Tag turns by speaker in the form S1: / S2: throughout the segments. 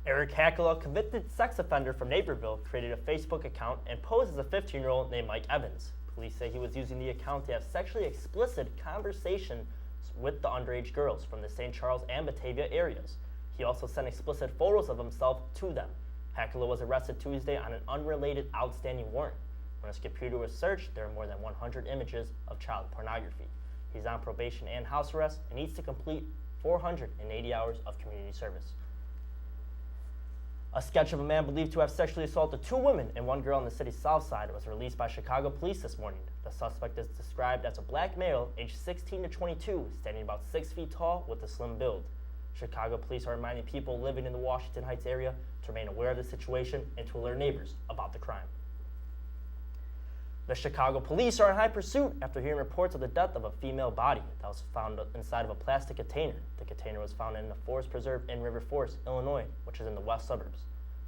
S1: Eric Hackala, a convicted sex offender from Naperville, created a Facebook account and posed as a 15-year-old named Mike Evans. Police say he was using the account to have sexually explicit conversations with the underage girls from the St. Charles and Batavia areas. He also sent explicit photos of himself to them. Hackala was arrested Tuesday on an unrelated outstanding warrant. When his computer was searched, there were more than 100 images of child pornography. He's on probation and house arrest and needs to complete 480 hours of community service. A sketch of a man believed to have sexually assaulted 2 women and 1 girl on the city's south side was released by Chicago police this morning. The suspect is described as a black male aged 16 to 22, standing about 6 feet tall with a slim build. Chicago police are reminding people living in the Washington Heights area to remain aware of the situation and to alert neighbors about the crime. The Chicago police are in high pursuit after hearing reports of the death of a female body that was found inside of a plastic container. The container was found in a forest preserve in River Forest, Illinois, which is in the west suburbs.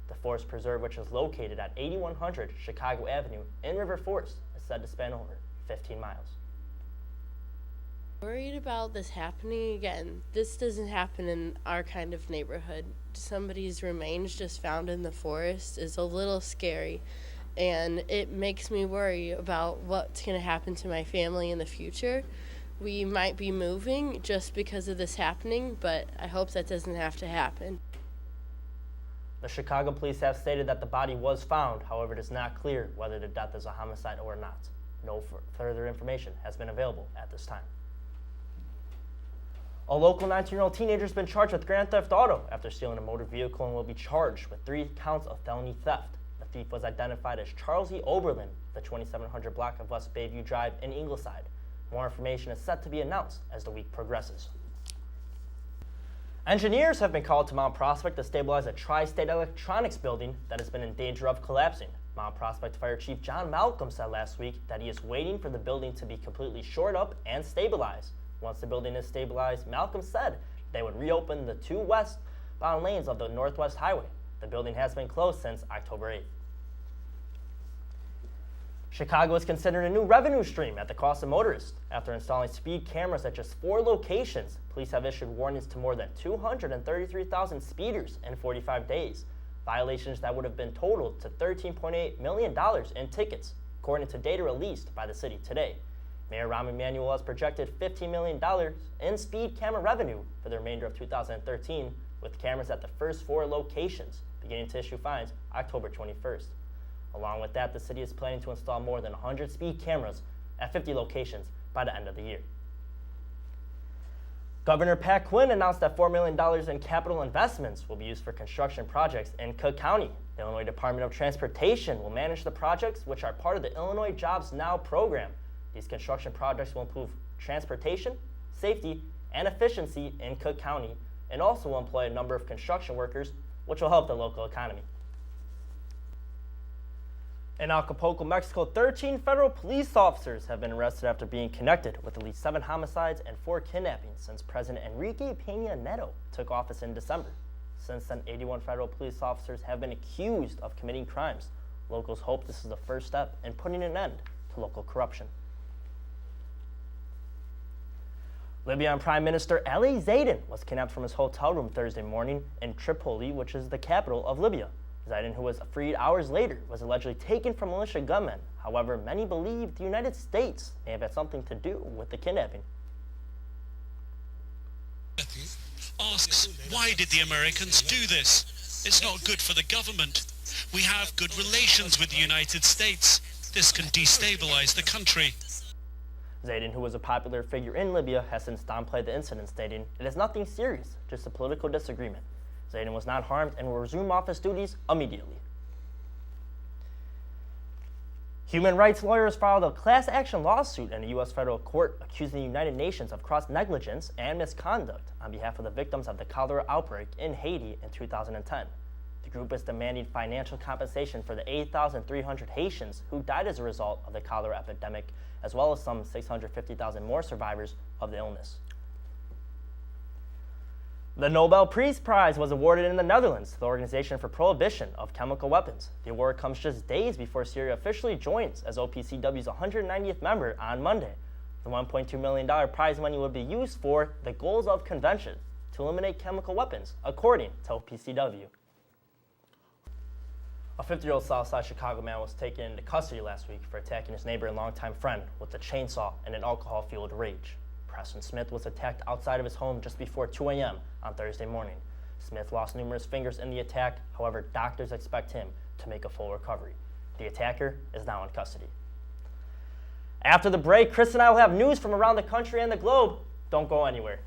S1: The forest preserve, which is located at 8100 Chicago Avenue in River Forest, is said to span over 15 miles.
S2: Worried about this happening again. This doesn't happen in our kind of neighborhood. Somebody's remains just found in the forest is a little scary. And it makes me worry about what's going to happen to my family in the future. We might be moving just because of this happening, but I hope that doesn't have to happen.
S1: The Chicago police have stated that the body was found. However, it is not clear whether the death is a homicide or not. No further information has been available at this time. A local 19-year-old teenager has been charged with grand theft auto after stealing a motor vehicle and will be charged with 3 counts of felony theft. The thief was identified as Charles E. Oberlin, the 2700 block of West Bayview Drive in Ingleside. More information is set to be announced as the week progresses. Engineers have been called to Mount Prospect to stabilize a tri-state electronics building that has been in danger of collapsing. Mount Prospect Fire Chief John Malcolm said last week that he is waiting for the building to be completely shored up and stabilized. Once the building is stabilized, Malcolm said they would reopen the 2 westbound lanes of the Northwest Highway. The building has been closed since October 8th. Chicago is considered a new revenue stream at the cost of motorists. After installing speed cameras at just 4 locations, police have issued warnings to more than 233,000 speeders in 45 days. Violations that would have been totaled to $13.8 million in tickets, according to data released by the city today. Mayor Rahm Emanuel has projected $15 million in speed camera revenue for the remainder of 2013, with cameras at the first 4 locations beginning to issue fines October 21st. Along with that, the city is planning to install more than 100 speed cameras at 50 locations by the end of the year. Governor Pat Quinn announced that $4 million in capital investments will be used for construction projects in Cook County. The Illinois Department of Transportation will manage the projects, which are part of the Illinois Jobs Now program. These construction projects will improve transportation, safety, and efficiency in Cook County, and also will employ a number of construction workers, which will help the local economy. In Acapulco, Mexico, 13 federal police officers have been arrested after being connected with at least 7 homicides and 4 kidnappings since President Enrique Peña Nieto took office in December. Since then, 81 federal police officers have been accused of committing crimes. Locals hope this is the first step in putting an end to local corruption. Libyan Prime Minister Ali Zaydan was kidnapped from his hotel room Thursday morning in Tripoli, which is the capital of Libya. Zaydan, who was freed hours later, was allegedly taken from militia gunmen. However, many believe the United States may have had something to do with the kidnapping.
S3: Asks, why did the Americans do this? It's not good for the government. We have good relations with the United States. This can destabilize the country.
S1: Zaydan, who was a popular figure in Libya, has since downplayed the incident, stating, "It is nothing serious, just a political disagreement." Zaydan was not harmed and will resume office duties immediately. Human rights lawyers filed a class action lawsuit in a U.S. federal court accusing the United Nations of gross negligence and misconduct on behalf of the victims of the cholera outbreak in Haiti in 2010. The group is demanding financial compensation for the 8,300 Haitians who died as a result of the cholera epidemic, as well as some 650,000 more survivors of the illness. The Nobel Peace Prize was awarded in the Netherlands to the Organization for Prohibition of Chemical Weapons. The award comes just days before Syria officially joins as OPCW's 190th member on Monday. The $1.2 million prize money would be used for the goals of convention to eliminate chemical weapons, according to OPCW. A 50-year-old Southside Chicago man was taken into custody last week for attacking his neighbor and longtime friend with a chainsaw in an alcohol-fueled rage. Preston Smith was attacked outside of his home just before 2 a.m. on Thursday morning. Smith lost numerous fingers in the attack. However, doctors expect him to make a full recovery. The attacker is now in custody. After the break, Chris and I will have news from around the country and the globe. Don't go anywhere.